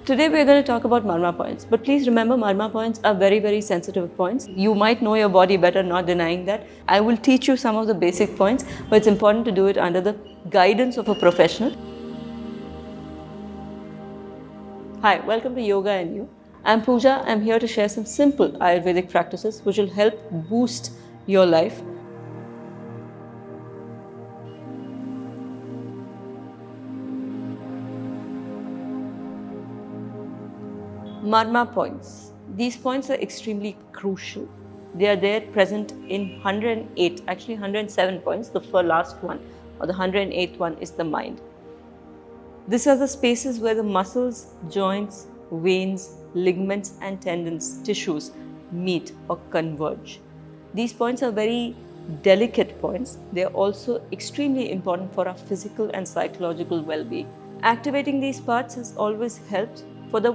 Today we are going to talk about Marma points, but please remember Marma points are very, very sensitive points. You might know your body better, not denying that. I will teach you some of the basic points, but it's important to do it under the guidance of a professional. Hi, welcome to Yoga and You. I'm Pooja. I'm here to share some simple Ayurvedic practices which will help boost your life. Marma points. These points are extremely crucial. They are there present in 108, actually 107 points. The last one or the 108th one is the mind. These are the spaces where the muscles, joints, veins, ligaments and tendons, tissues meet or converge. These points are very delicate points. They are also extremely important for our physical and psychological well-being. Activating these parts has always helped for the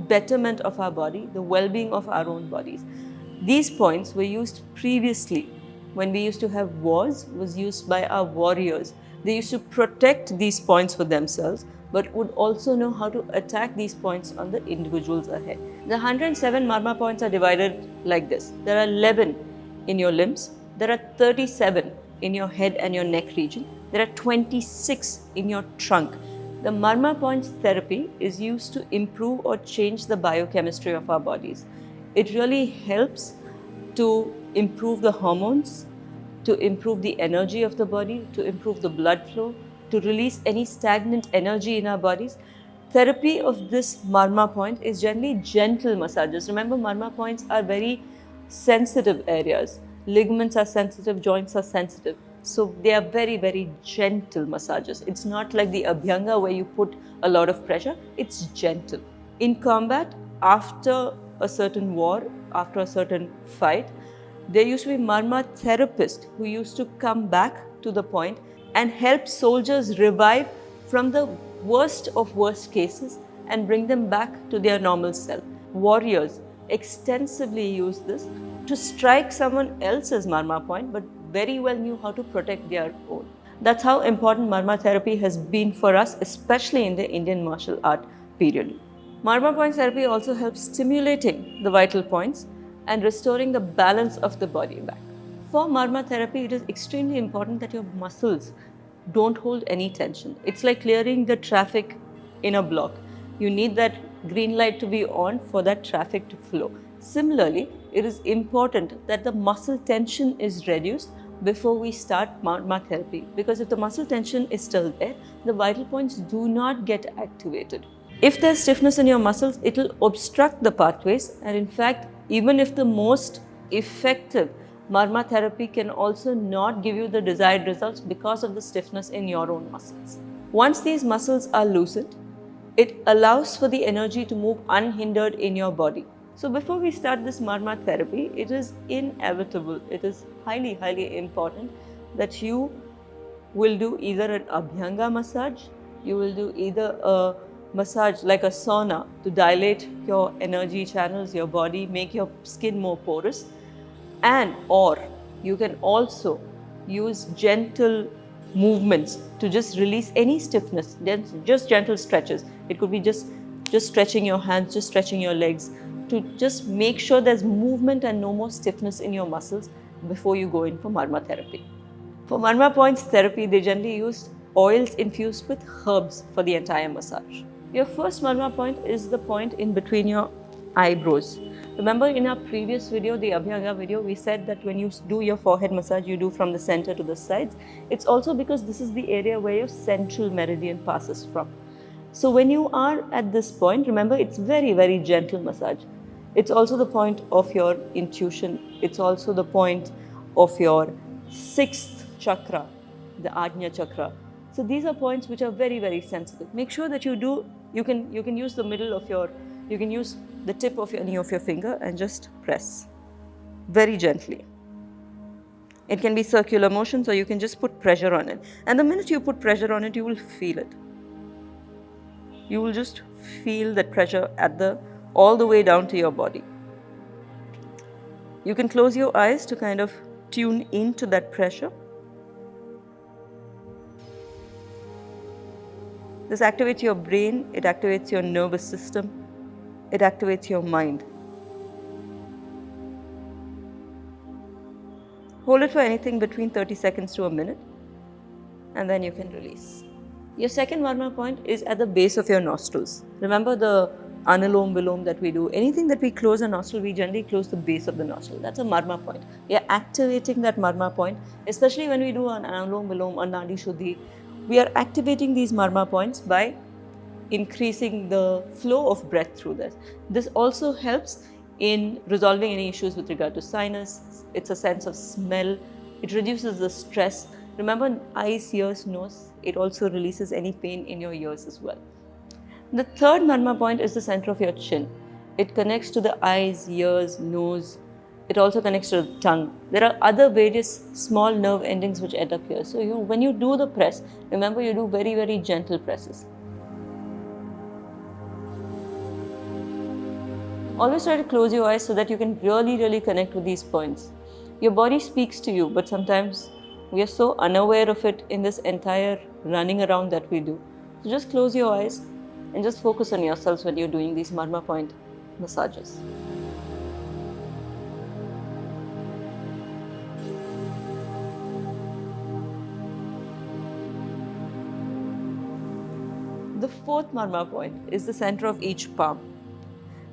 betterment of our body, the well-being of our own bodies. These points were used previously when we used to have wars, was used by our warriors. They used to protect these points for themselves, but would also know how to attack these points on the individuals ahead. The 107 Marma points are divided like this. There are 11 in your limbs. There are 37 in your head and your neck region. There are 26 in your trunk. The Marma points therapy is used to improve or change the biochemistry of our bodies. It really helps to improve the hormones, to improve the energy of the body, to improve the blood flow, to release any stagnant energy in our bodies. Therapy of this Marma point is generally gentle massages. Remember, Marma points are very sensitive areas. Ligaments are sensitive, joints are sensitive. So they are very, very gentle massages. It's not like the Abhyanga where you put a lot of pressure. It's gentle. In combat, after a certain war, after a certain fight, there used to be Marma therapists who used to come back to the point and help soldiers revive from the worst of worst cases and bring them back to their normal self. Warriors extensively use this to strike someone else's Marma point, but very well knew how to protect their own. That's how important Marma therapy has been for us, especially in the Indian martial art period. Marma point therapy also helps stimulating the vital points and restoring the balance of the body back. For Marma therapy, it is extremely important that your muscles don't hold any tension. It's like clearing the traffic in a block. You need that green light to be on for that traffic to flow. Similarly, it is important that the muscle tension is reduced before we start Marma therapy, because if the muscle tension is still there, the vital points do not get activated. If there's stiffness in your muscles, it will obstruct the pathways, and in fact, even if the most effective Marma therapy can also not give you the desired results because of the stiffness in your own muscles. Once these muscles are loosened, it allows for the energy to move unhindered in your body. So before we start this Marma therapy, it is inevitable, it is highly, highly important that you will do either an Abhyanga massage, you will do either a massage like a sauna to dilate your energy channels, your body, make your skin more porous, and or you can also use gentle movements to just release any stiffness, then just gentle stretches. It could be just stretching your hands, just stretching your legs, to just make sure there's movement and no more stiffness in your muscles before you go in for Marma therapy. For Marma points therapy, they generally use oils infused with herbs for the entire massage. Your first Marma point is the point in between your eyebrows. Remember in our previous video, the Abhyanga video, we said that when you do your forehead massage, you do from the center to the sides. It's also because this is the area where your central meridian passes from. So when you are at this point, remember it's very, very gentle massage. It's also the point of your intuition. It's also the point of your sixth chakra, the Ajna chakra. So these are points which are very, very sensitive. Make sure that you can use the middle of your, you can use the tip of any of your finger and just press very gently. It can be circular motions or you can just put pressure on it. And the minute you put pressure on it, you will feel it. You will just feel that pressure all the way down to your body. You can close your eyes to kind of tune into that pressure. This activates your brain, it activates your nervous system, it activates your mind. Hold it for anything between 30 seconds to a minute, and then you can release. Your second Marma point is at the base of your nostrils. Remember the Anulom Vilom that we do. Anything that we close a nostril, we generally close the base of the nostril. That's a Marma point. We are activating that Marma point, especially when we do an Anulom Vilom or Nadi Shuddhi. We are activating these Marma points by increasing the flow of breath through this. This also helps in resolving any issues with regard to sinus. It's a sense of smell. It reduces the stress. Remember, eyes, ears, nose. It also releases any pain in your ears as well. The third Marma point is the center of your chin. It connects to the eyes, ears, nose. It also connects to the tongue. There are other various small nerve endings which end up here. So when you do the press, remember you do very, very gentle presses. Always try to close your eyes so that you can really connect with these points. Your body speaks to you, but sometimes we are so unaware of it in this entire running around that we do. So just close your eyes and just focus on yourselves when you're doing these Marma point massages. The fourth Marma point is the center of each palm.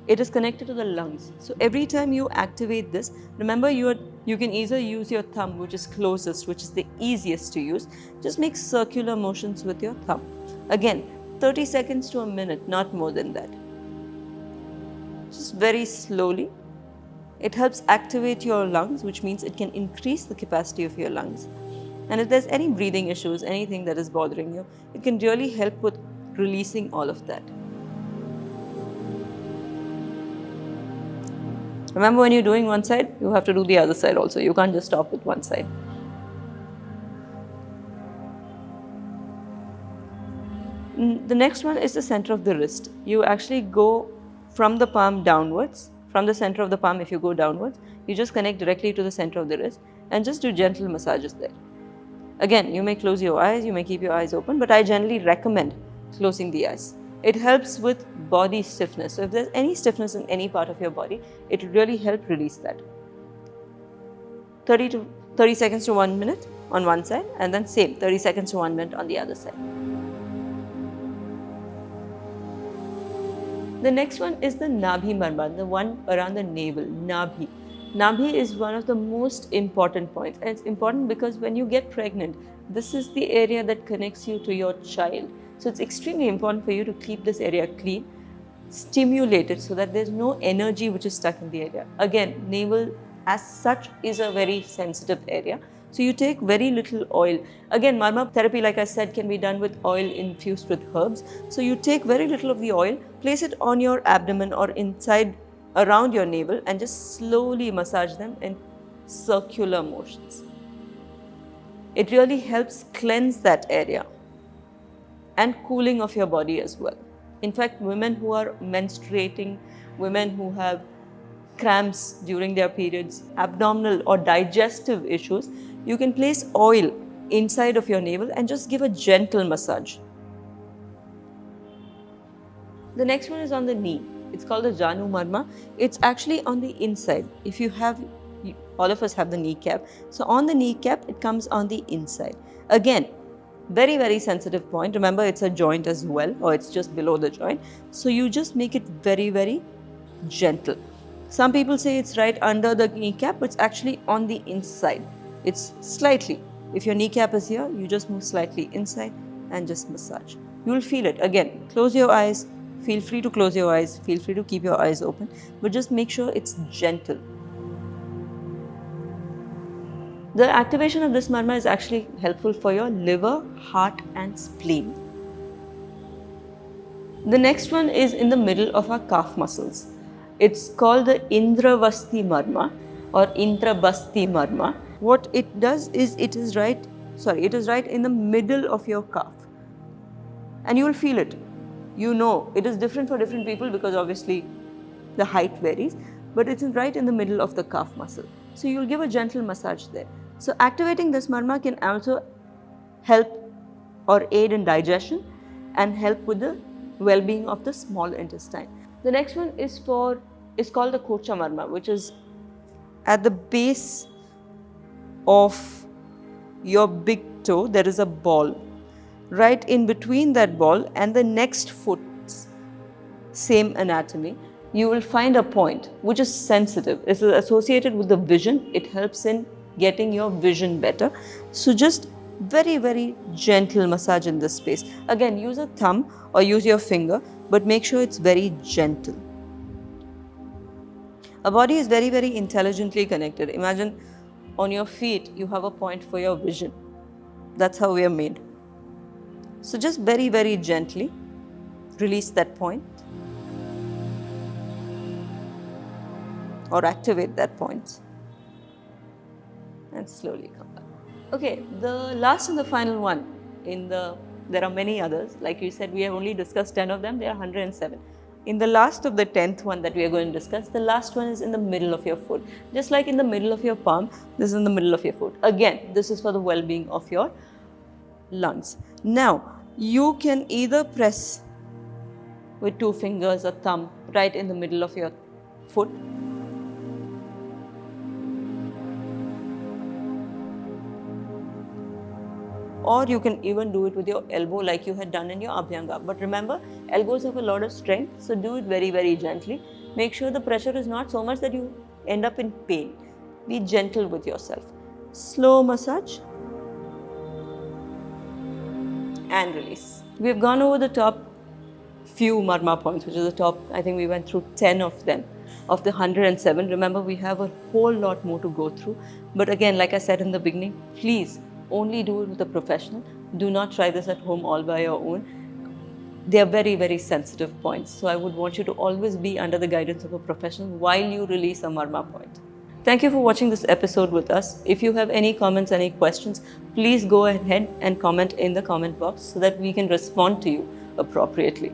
It is connected to the lungs. So every time you activate this, remember you can either use your thumb, which is closest, which is the easiest to use. Just make circular motions with your thumb. Again, 30 seconds to a minute, not more than that. Just very slowly. It helps activate your lungs, which means it can increase the capacity of your lungs. And if there's any breathing issues, anything that is bothering you, it can really help with releasing all of that. Remember, when you're doing one side, you have to do the other side also. You can't just stop with one side. The next one is the center of the wrist. You actually go from the palm downwards. From the center of the palm, if you go downwards, you just connect directly to the center of the wrist and just do gentle massages there. Again, you may close your eyes, you may keep your eyes open, but I generally recommend closing the eyes. It helps with body stiffness. So if there's any stiffness in any part of your body, it will really help release that. 30 seconds to 1 minute on one side, and then same 30 seconds to 1 minute on the other side. The next one is the Nabhi Marma, the one around the navel, Nabhi. Nabhi is one of the most important points, and it's important because when you get pregnant, this is the area that connects you to your child. So it's extremely important for you to keep this area clean, stimulate it so that there's no energy which is stuck in the area. Again, navel as such is a very sensitive area. So you take very little oil. Again, Marma therapy, like I said, can be done with oil infused with herbs. So you take very little of the oil, place it on your abdomen or inside around your navel and just slowly massage them in circular motions. It really helps cleanse that area and cooling of your body as well. In fact, women who are menstruating, women who have cramps during their periods, abdominal or digestive issues, you can place oil inside of your navel and just give a gentle massage. The next one is on the knee. It's called the Janu Marma. It's actually on the inside. If you have, all of us have the kneecap. So on the kneecap, it comes on the inside. Again, very sensitive point. Remember, it's a joint as well, or it's just below the joint. So you just make it very gentle. Some people say it's right under the kneecap, but it's actually on the inside. It's slightly. If your kneecap is here, you just move slightly inside and just massage. You will feel it. Again, close your eyes. Feel free to close your eyes. Feel free to keep your eyes open, but just make sure it's gentle. The activation of this marma is actually helpful for your liver, heart and spleen. The next one is in the middle of our calf muscles. It's called the Indravasti Marma or Intrabasti Marma. What it does is it is right in the middle of your calf. And you will feel it. You know, it is different for different people because obviously the height varies, but it's right in the middle of the calf muscle. So you'll give a gentle massage there. So activating this marma can also help or aid in digestion and help with the well-being of the small intestine. The next one is called the Kocha Marma, which is at the base of your big toe. There is a ball. Right in between that ball and the next foot's same anatomy, you will find a point which is sensitive. It's associated with the vision. It helps in getting your vision better. So just very, very gentle massage in this space. Again, use a thumb or use your finger, but make sure it's very gentle. Our body is very, very intelligently connected. Imagine on your feet, you have a point for your vision. That's how we are made. So just very, very gently release that point or activate that point and slowly come back. Okay, the last and the final one there are many others. Like you said, we have only discussed 10 of them. There are 107. In the last of the 10th one that we are going to discuss, the last one is in the middle of your foot. Just like in the middle of your palm, this is in the middle of your foot. Again, this is for the well-being of your lungs. Now, you can either press with 2 fingers or thumb right in the middle of your foot, or you can even do it with your elbow like you had done in your Abhyanga. But remember, elbows have a lot of strength, so do it very, very gently. Make sure the pressure is not so much that you end up in pain. Be gentle with yourself. Slow massage and release. We have gone over the top few Marma points, which is the top, I think we went through 10 of them, of the 107. Remember, we have a whole lot more to go through. But again, like I said in the beginning, please only do it with a professional. Do not try this at home all by your own. They are very, very sensitive points. So I would want you to always be under the guidance of a professional while you release a Marma point. Thank you for watching this episode with us. If you have any comments, any questions, please go ahead and comment in the comment box so that we can respond to you appropriately.